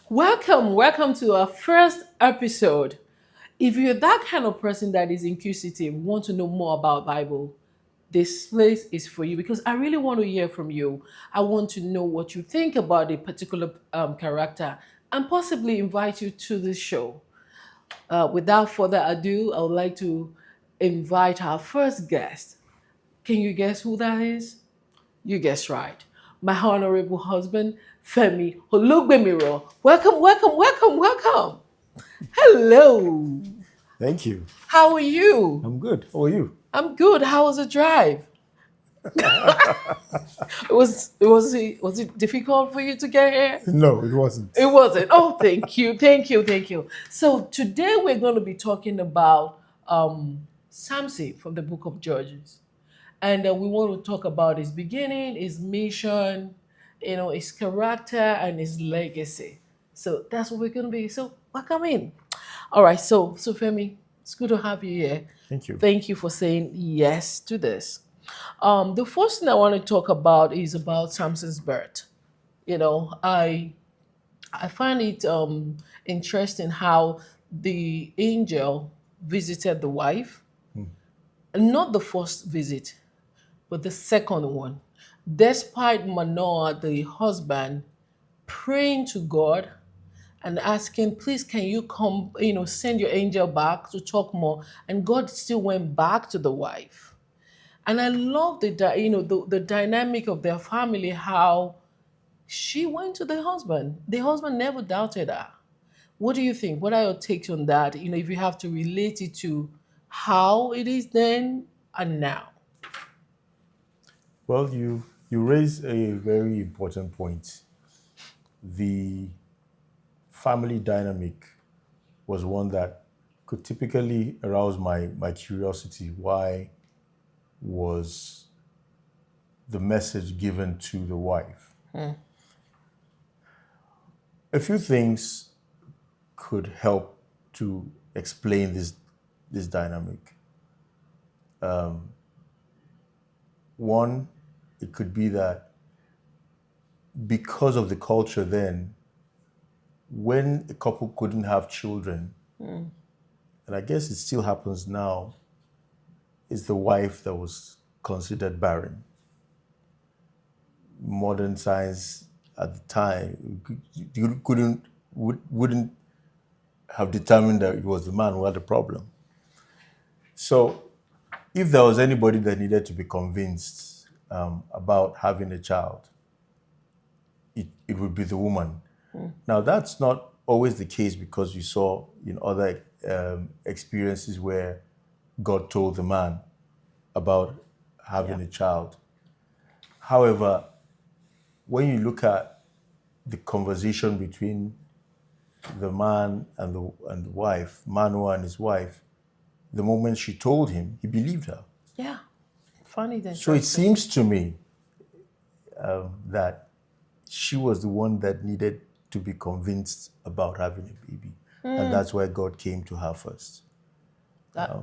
Welcome to our first episode. If you're that kind of person that is inquisitive, want to know more about Bible, this place is for you because I really want to hear from you. I want to know what you think about a particular character and possibly invite you to this show. Without further ado, I would like to invite our first guest. Can you guess who that is? You guessed right. My honorable husband, Femi Olugbemiro. Welcome. Hello. Thank you. How are you? I'm good. How are you? I'm good. How was the drive? Was it difficult for you to get here? No, it wasn't. It wasn't. Oh, thank you. So today we're going to be talking about Samson from the book of Judges. And we want to talk about his beginning, his mission, his character and his legacy. So that's what we're going to be. So welcome in. All right. So Femi, it's good to have you here. Thank you. Thank you for saying yes to this. The first thing I want to talk about is about Samson's birth. I find it interesting how the angel visited the wife, not the first visit, but the second one. Despite Manoah, the husband, praying to God and asking, please, can you come, send your angel back to talk more? And God still went back to the wife. And I love the dynamic of their family, how she went to the husband. The husband never doubted her. What do you think? What are your takes on that? If you have to relate it to how it is then and now. Well, you raise a very important point. The family dynamic was one that could typically arouse my curiosity. Why was the message given to the wife? A few things could help to explain this dynamic. One, it could be that because of the culture then, when a couple couldn't have children, and I guess it still happens now, it's the wife that was considered barren. Modern science at the time you wouldn't have determined that it was the man who had the problem. So if there was anybody that needed to be convinced about having a child, it would be the woman. Now, that's not always the case because you saw in other experiences where God told the man about having a child. However, when you look at the conversation between the man and the wife, Manoah and his wife, the moment she told him, he believed her. Yeah. Funny then. So it seems to me that she was the one that needed to be convinced about having a baby. And that's why God came to her first. That,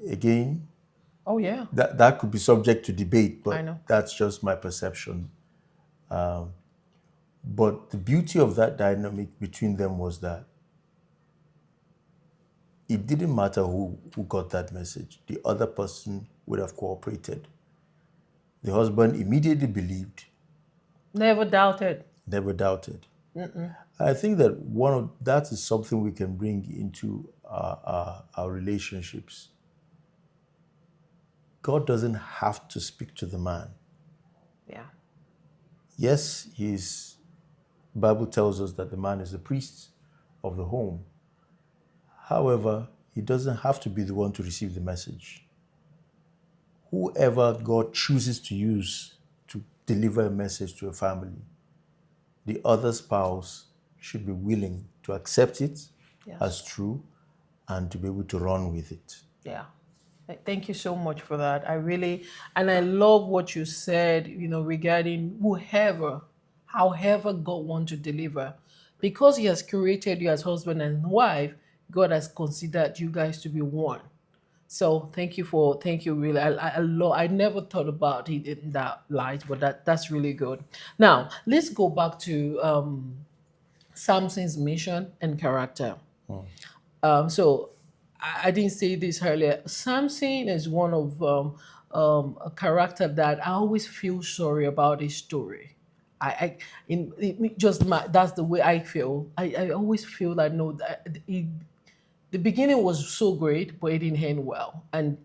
Again, oh yeah. that could be subject to debate, I but know. that's just my perception. But the beauty of that dynamic between them was that it didn't matter who got that message. The other person would have cooperated. The husband immediately believed, Never doubted. never doubted. I think that that is something we can bring into our relationships. God doesn't have to speak to the man. Yeah. Yes, the Bible tells us that the man is the priest of the home. However, he doesn't have to be the one to receive the message. Whoever God chooses to use to deliver a message to a family, the other spouse should be willing to accept it Yes. as true and to be able to run with it. Yeah. Thank you so much for that. I love what you said, regarding however God wants to deliver. Because he has created you as husband and wife, God has considered you guys to be one. So thank you really. I never thought about it in that light, but that's really good. Now let's go back to Samson's mission and character. So I didn't say this earlier. Samson is one of a character that I always feel sorry about his story. Just that's the way I feel. I always feel that no, the beginning was so great, but it didn't end well. And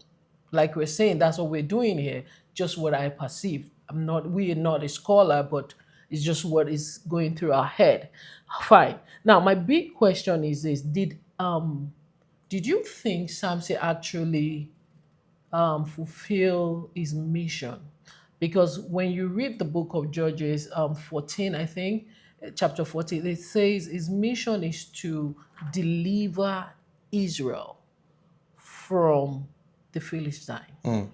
like we're saying, that's what we're doing here. Just what I perceive. We are not a scholar, but it's just what is going through our head. Fine. Now, my big question is this: did you think Samson actually fulfill his mission? Because when you read the book of Judges 14, I think, chapter 14, it says his mission is to deliver Israel from the Philistine.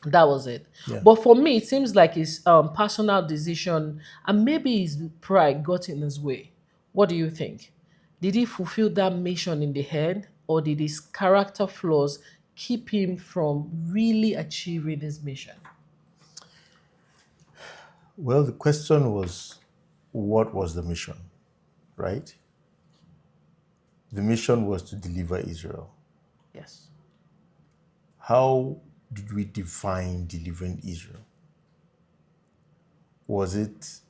That was it. Yeah. But for me, it seems like his personal decision and maybe his pride got in his way. What do you think? Did he fulfill that mission in the head, or did his character flaws keep him from really achieving his mission? Well, the question was, what was the mission, right? The mission was to deliver Israel. Yes. How did we define delivering Israel? Was it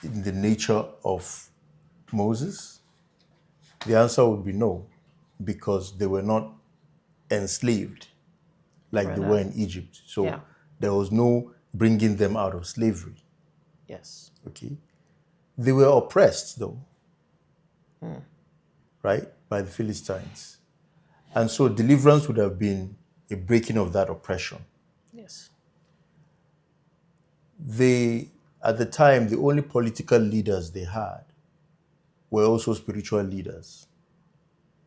in the nature of Moses? The answer would be no, because they were not enslaved like they were in Egypt. So Yeah. there was no bringing them out of slavery. Yes. Okay. They were oppressed, though, right, by the Philistines. And so deliverance would have been a breaking of that oppression. Yes. At the time, the only political leaders they had were also spiritual leaders,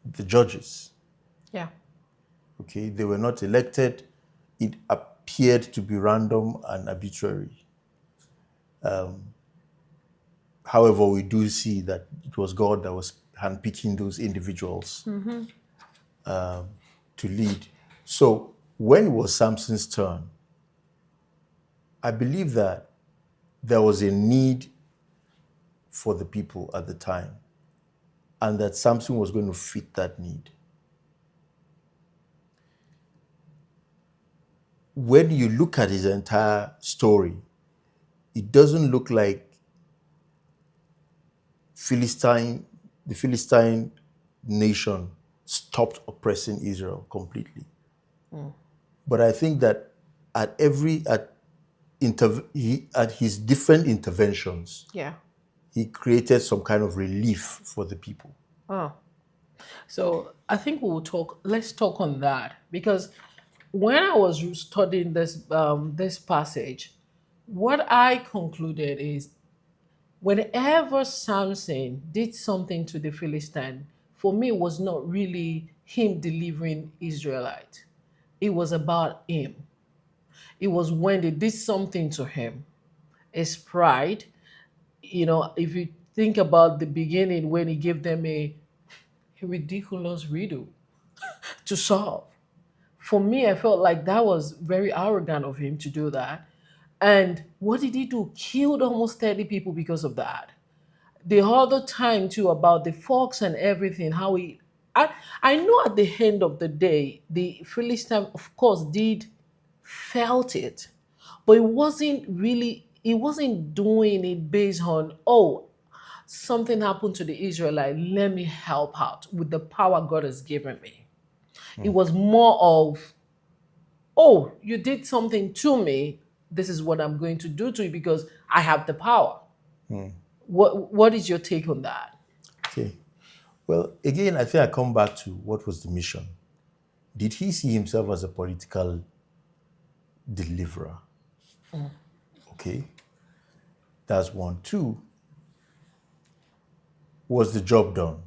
the judges. Yeah. Okay, they were not elected. It appeared to be random and arbitrary. However, we do see that it was God that was handpicking those individuals to lead. So when it was Samson's turn, I believe that there was a need for the people at the time, and that Samson was going to fit that need. When you look at his entire story, it doesn't look like the Philistine nation stopped oppressing Israel completely. But I think that at his different interventions, Yeah. he created some kind of relief for the people. Oh. So I think let's talk on that, because when I was studying this passage, what I concluded is whenever Samson did something to the Philistine, for me it was not really him delivering Israelite. It was about him. It was when they did something to him. His pride, if you think about the beginning when he gave them a ridiculous riddle to solve. For me, I felt like that was very arrogant of him to do that. And what did he do? Killed almost 30 people because of that. The other time too about the fox and everything, how he I know at the end of the day, the Philistine of course did felt it, but it wasn't doing it based on, oh, something happened to the Israelite, let me help out with the power God has given me. It was more of, oh, you did something to me. This is what I'm going to do to you because I have the power. What is your take on that? Okay. Well, again, I think I come back to what was the mission. Did he see himself as a political deliverer? Okay. That's one. Two, was the job done?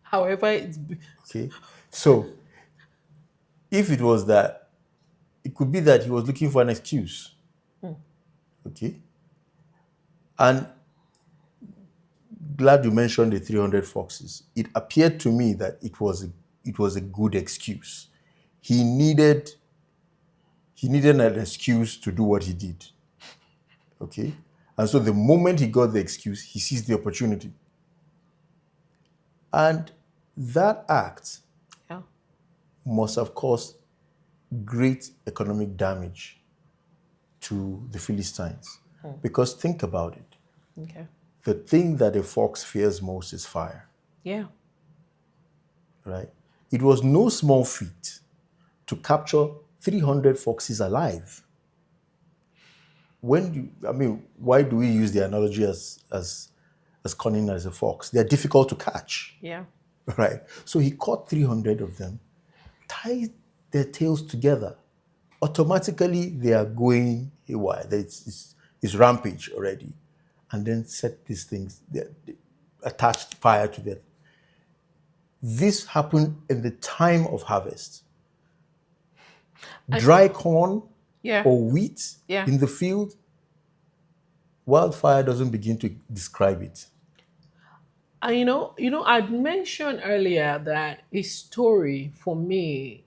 However, Okay. So if it was that, it could be that he was looking for an excuse. Okay. And glad you mentioned the 300 foxes. It appeared to me that it was a good excuse. He needed an excuse to do what he did. Okay? And so the moment he got the excuse, he seized the opportunity. And that act Yeah. must have caused great economic damage to the Philistines. Because think about it. Okay. The thing that a fox fears most is fire, Yeah. right? It was no small feat to capture 300 foxes alive. Why do we use the analogy as cunning as a fox? They're difficult to catch, Yeah. right? So he caught 300 of them, tied their tails together. Automatically, they are going haywire. It's rampage already. And then set these things, they attached fire to them. This happened in the time of harvest. And Dry corn yeah. or wheat Yeah. in the field, wildfire doesn't begin to describe it. And I'd mentioned earlier that a story for me,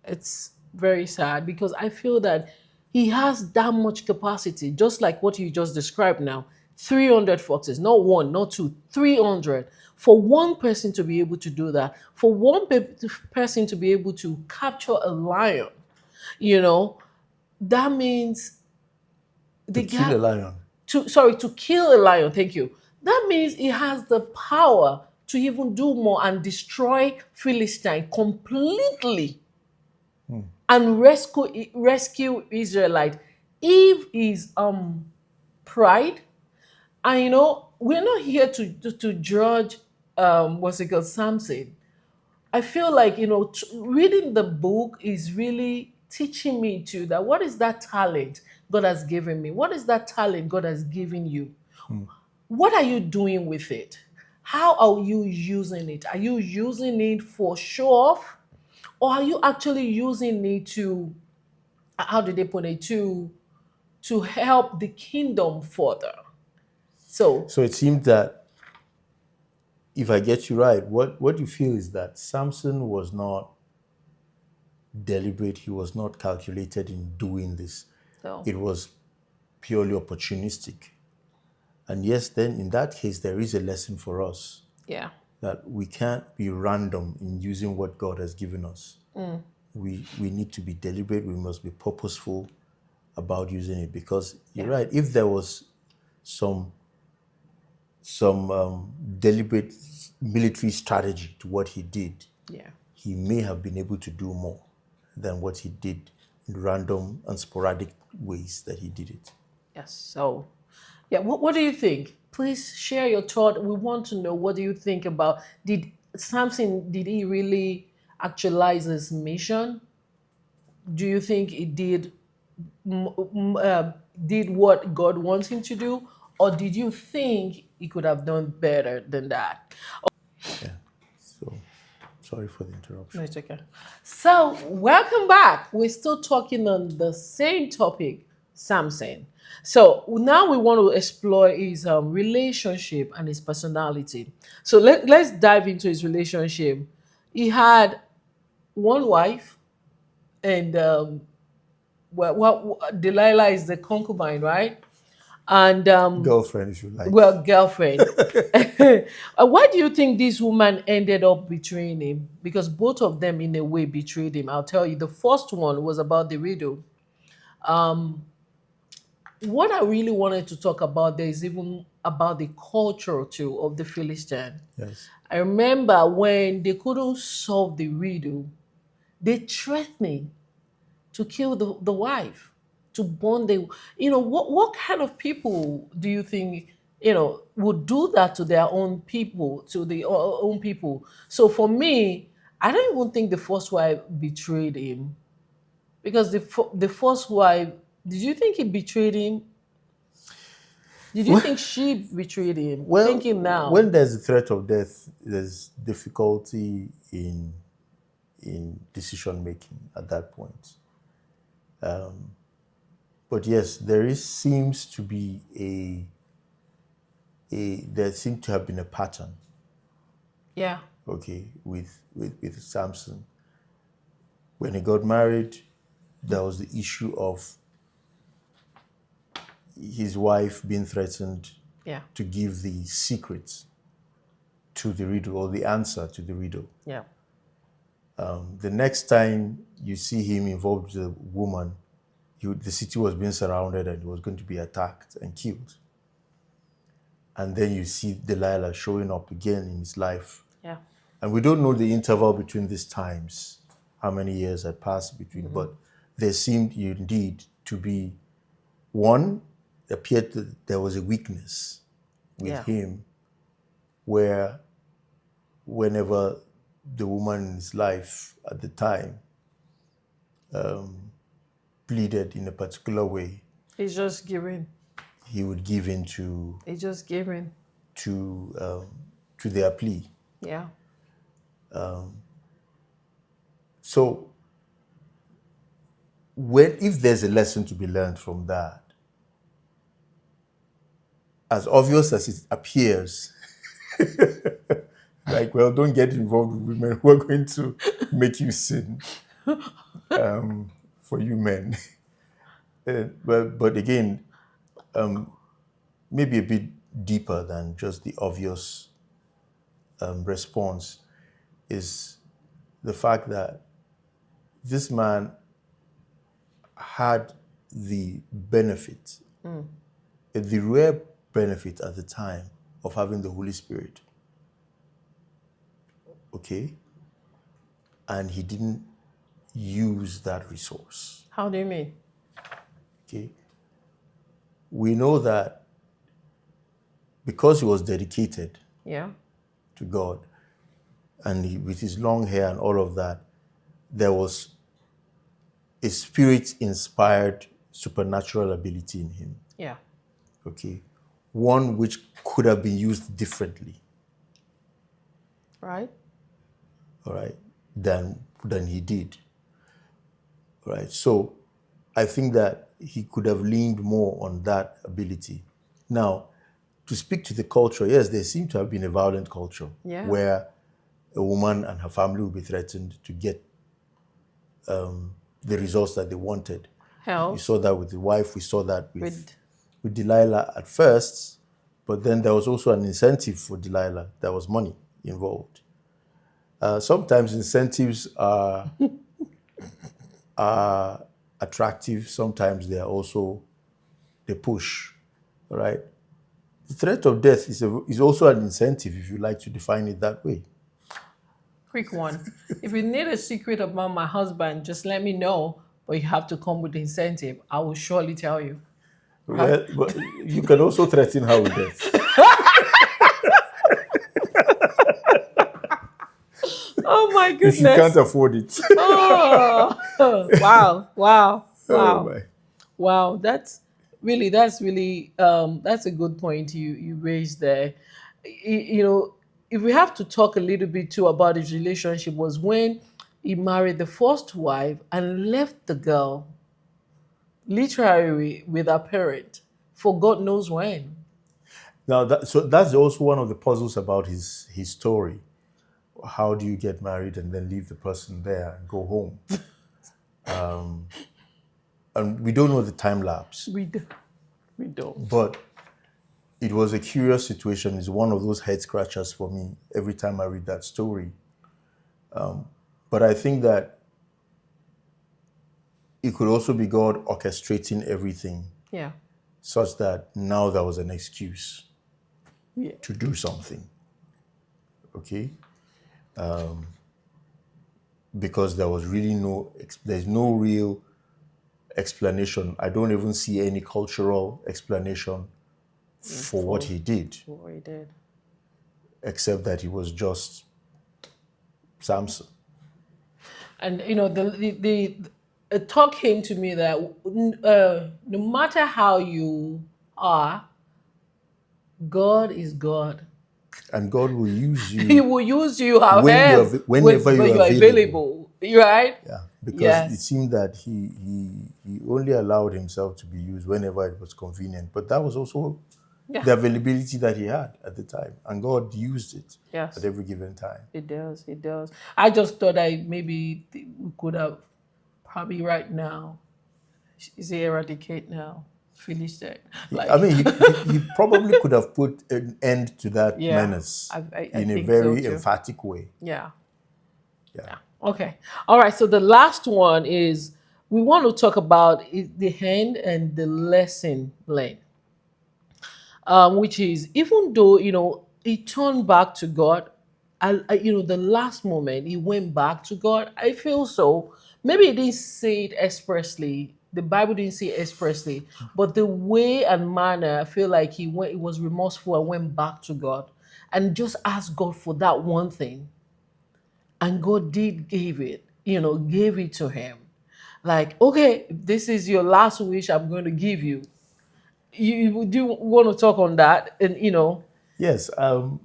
it's very sad because I feel that he has that much capacity, just like what you just described now. 300 foxes, not one, not two, 300. For one person to be able to do that, for one person to be able to capture a lion, you know, that means To the kill a guy lion, to kill a lion, thank you. That means he has the power to even do more and destroy Philistine completely and rescue Israelite if his pride. And we're not here to judge what's it called, Samson. I feel like reading the book is really teaching me too that what is that talent God has given me? What is that talent God has given you? What are you doing with it? How are you using it? Are you using it for show off? Or are you actually using it to, how did they put it, to help the kingdom further? So so it seems that if I get you right, what you feel is that Samson was not deliberate, he was not calculated in doing this. so It was purely opportunistic. And yes, then in that case, there is a lesson for us yeah. that we can't be random in using what God has given us. We need to be deliberate, we must be purposeful about using it because you're Yeah. right. If there was some deliberate military strategy to what he did, Yeah. he may have been able to do more than what he did in random and sporadic ways that he did it. Yes. So, yeah, what do you think? Please share your thought. We want to know, what do you think about, did Samson, did he really actualize his mission? Do you think he did what God wants him to do, or did you think he could have done better than that? Yeah. So sorry for the No, interruption. it's okay. So, welcome back. We're still talking on the same topic, Samson. So, now we want to explore his relationship and his personality. So, let's dive into his relationship. He had one wife, and Delilah is the concubine, right? And Girlfriend, if you like. well, girlfriend. Why do you think this woman ended up betraying him? Because both of them, in a way, betrayed him. I'll tell you. The first one was about the widow. What I really wanted to talk about there is even about the culture too of the Philistine. Yes. I remember when they couldn't solve the riddle, they threatened to kill the wife, to burn the, what kind of people do you think, would do that to their own people, to the own people? So for me, I don't even think the first wife betrayed him, because the first wife, did you think he betrayed him? Did you Well, think she betrayed him? well, Thinking when now. there's a threat of death, there's difficulty in decision making at that point. But yes, seems to be there seems to have been a pattern, Yeah. okay, with Samson. When he got married, there was the issue of his wife being threatened Yeah. to give the secret to the riddle or the answer to the riddle. Yeah. The next time you see him involved with a woman, the city was being surrounded and he was going to be attacked and killed. And then you see Delilah showing up again in his life. Yeah. And we don't know the interval between these times, how many years had passed between, but there seemed indeed to be one, appeared that there was a weakness with Yeah. him where whenever the woman in his life at the time pleaded in a particular way, He's just giving. he would give in to He's just giving. to their plea. Yeah. So, if there's a lesson to be learned from that, as obvious as it appears, like, well, don't get involved with women who are going to make you sin for you men. But again, maybe a bit deeper than just the obvious response is the fact that this man had the benefit, the rare benefit at the time of having the Holy Spirit. Okay? And he didn't use that resource. How do you mean? Okay? We know that because he was dedicated Yeah. to God and with his long hair and all of that, there was a spirit-inspired supernatural ability in him. Yeah. Okay? One which could have been used differently. Right? All right, than he did. All right, so I think that he could have leaned more on that ability. Now, to speak to the culture, yes, there seemed to have been a violent culture where a woman and her family would be threatened to get the results that they wanted. Hell. You saw that with the wife. We saw that with Delilah at first, but then there was also an incentive for Delilah. There was money involved. Sometimes incentives are attractive. Sometimes they push, right? The threat of death is also an incentive, if you like to define it that way. Quick one. If you need a secret about my husband, just let me know. But you have to come with the incentive. I will surely tell you. Well, but you can also threaten her with death. Oh my goodness. If you can't afford it. Oh, wow. Oh my. Wow, that's really that's a good point you raised there. You know, if we have to talk a little bit too about his relationship was when he married the first wife and left the girl literally with her parent for God knows when. Now, that's also one of the puzzles about his story. How do you get married and then leave the person there and go home? And we don't know the time lapse. We don't. But it was a curious situation. It's one of those head scratchers for me every time I read that story. But I think that it could also be God orchestrating everything Yeah. such that now there was an excuse Yeah. to do something. Okay? Because there was really there's no real explanation. I don't even see any cultural explanation for what he did, What he did. except that he was just Samson. And you know, the a talk came to me that no matter how you are, God is God. And God will use He you will use you whenever when you're you are available. right? Yeah, because it Yes. seemed that he only allowed himself to be used whenever it was convenient. But that was also Yeah. the availability that he had at the time. And God used it Yes. at every given time. It does. It does. I just thought we could have probably right now. Is he eradicate now? Philistine. I Like, mean, he probably could have put an end to that yeah, menace I in a think so very too. emphatic way. Yeah. Yeah. Yeah. Okay. All right. So the last one is we want to talk about the hand and the lesson learned, which is even though he turned back to God, the last moment he went back to God. I feel so. Maybe he didn't say it expressly. The Bible didn't say it expressly, but the way and manner, I feel like he was remorseful and went back to God and just asked God for that one thing, and God did give it, gave it to him. Like, okay, this is your last wish I'm going to give you. You do want to talk on that, and Yes. and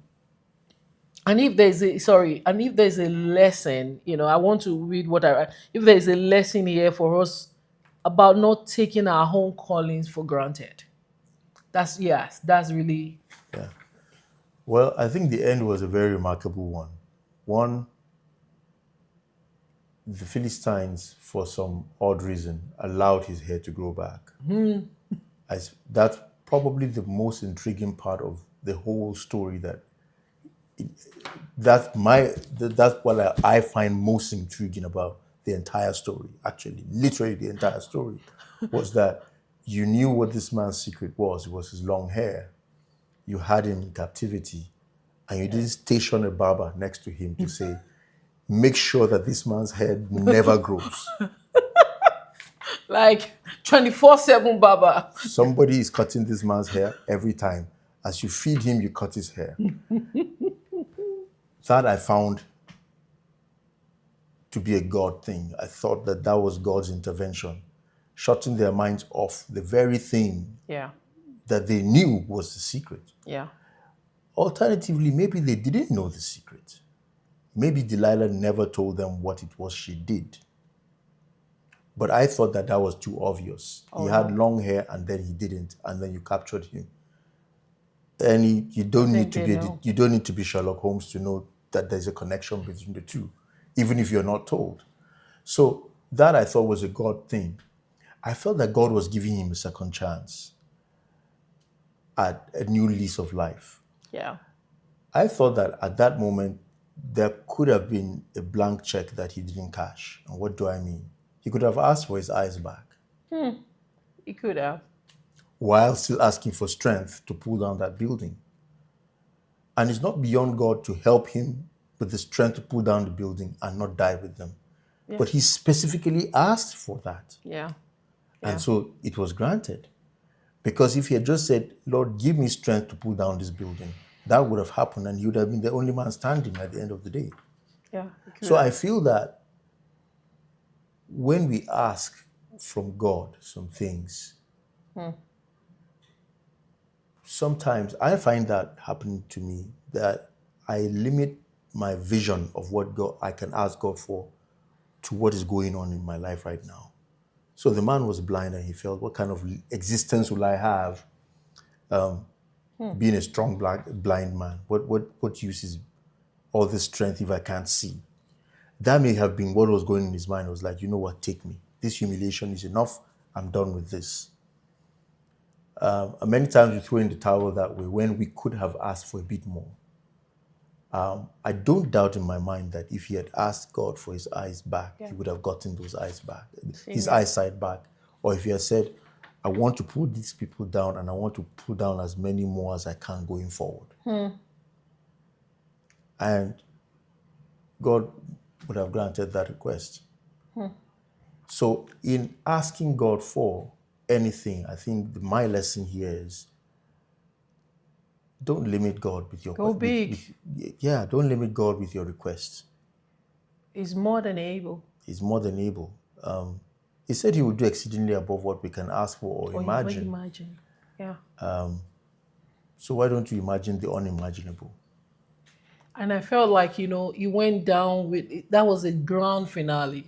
if there's a sorry, and if there's a lesson, I want to read what I write. If there's a lesson here for us about not taking our own callings for granted. That's really Yeah. Well, I think the end was a very remarkable one. One, the Philistines, for some odd reason, allowed his hair to grow back. That's probably the most intriguing part of the whole story. That's what I find most intriguing about the entire story. Actually, literally the entire story was that you knew what this man's secret was. It was his long hair. You had him in captivity, and you didn't station a barber next to him to say, make sure that this man's head never grows. like 24/7 Baba. Somebody is cutting this man's hair every time. As you feed him, you cut his hair. That I found to be a God thing. I thought that that was God's intervention, shutting their minds off the very thing Yeah, that they knew was the secret. yeah, Alternatively, maybe they didn't know the secret. Maybe Delilah never told them what it was she did. But I thought that that was too obvious. He oh had no, long hair and then he didn't, and then you captured him. And you I don't need think to they be know. you don't need to be Sherlock Holmes to know that there's a connection between the two, even if you're not told. So that I thought was a God thing. I felt that God was giving him a second chance at a new lease of life. Yeah, I thought that at that moment, there could have been a blank check that he didn't cash. And what do I mean? He could have asked for his eyes back he could have. while still asking for strength to pull down that building. And it's not beyond God to help him with the strength to pull down the building and not die with them. Yeah, But he specifically asked for that. yeah, And yeah, so it was granted. Because if he had just said, Lord, give me strength to pull down this building, that would have happened and he would have been the only man standing at the end of the day. yeah, he could So I have. feel that when we ask from God some things, sometimes I find that happening to me, that I limit my vision of what God I can ask God for to what is going on in my life right now. So the man was blind and he felt, what kind of existence will I have being a strong blind man? What use is all this strength if I can't see? That may have been what was going in his mind. It was like, you know what, take me. This humiliation is enough. I'm done with this. Many times we throw in the towel that way when we could have asked for a bit more. I don't doubt in my mind that if he had asked God for his eyes back, Yeah, he would have gotten those eyes back, same his here. eyesight back. Or if he had said, I want to pull these people down and I want to pull down as many more as I can going forward. And God would have granted that request. So in asking God for anything, I think my lesson here is don't limit God with your Go big. don't limit God with your requests. He's more than able He's more than able. He said he would do exceedingly above what we can ask for or or even imagine. imagine. Yeah. So why don't you imagine the unimaginable? And I felt like, he went down that was a grand finale.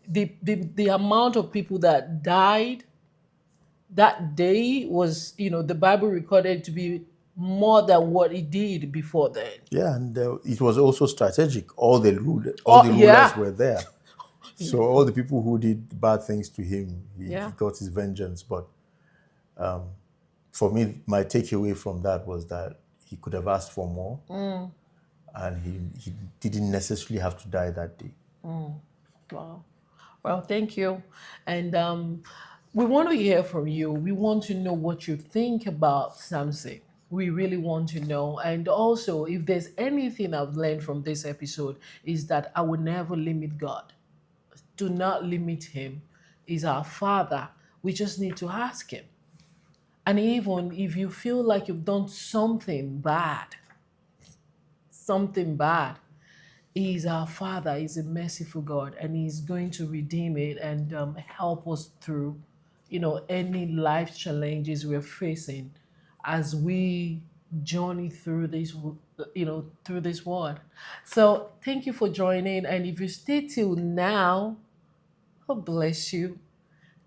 The amount of people that died that day was, the Bible recorded to be more than what he did before then. Yeah, and it was also strategic. All Oh the rulers yeah. were there. So all the people who did bad things to him, he Yeah. got his vengeance. But For me, my takeaway from that was that he could have asked for more, and he didn't necessarily have to die that day. Wow. Well, thank you. And we want to hear from you. We want to know what you think about Samson. We really want to know. And also, if there's anything I've learned from this episode, is that I will never limit God. Do not limit Him. He's our Father. We just need to ask Him. And even if you feel like you've done something bad, He's our Father. He's a merciful God, and He's going to redeem it and help us through, any life challenges we're facing as we journey through through this world. So thank you for joining, and if you stay till now, God bless you.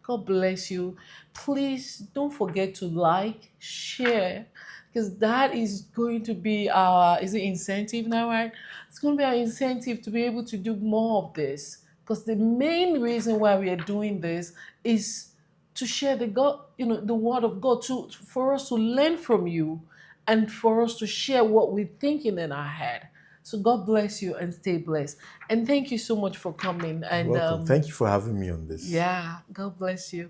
God bless you. Please don't forget to like, share, because that is going to be our, is it incentive now, right? It's going to be our incentive to be able to do more of this. Because the main reason why we are doing this is to share the God, the word of God, for us to learn from you and for us to share what we're thinking in our head. So God bless you and stay blessed. And thank you so much for coming. You're And welcome. Thank you for having me on this. yeah, God bless you.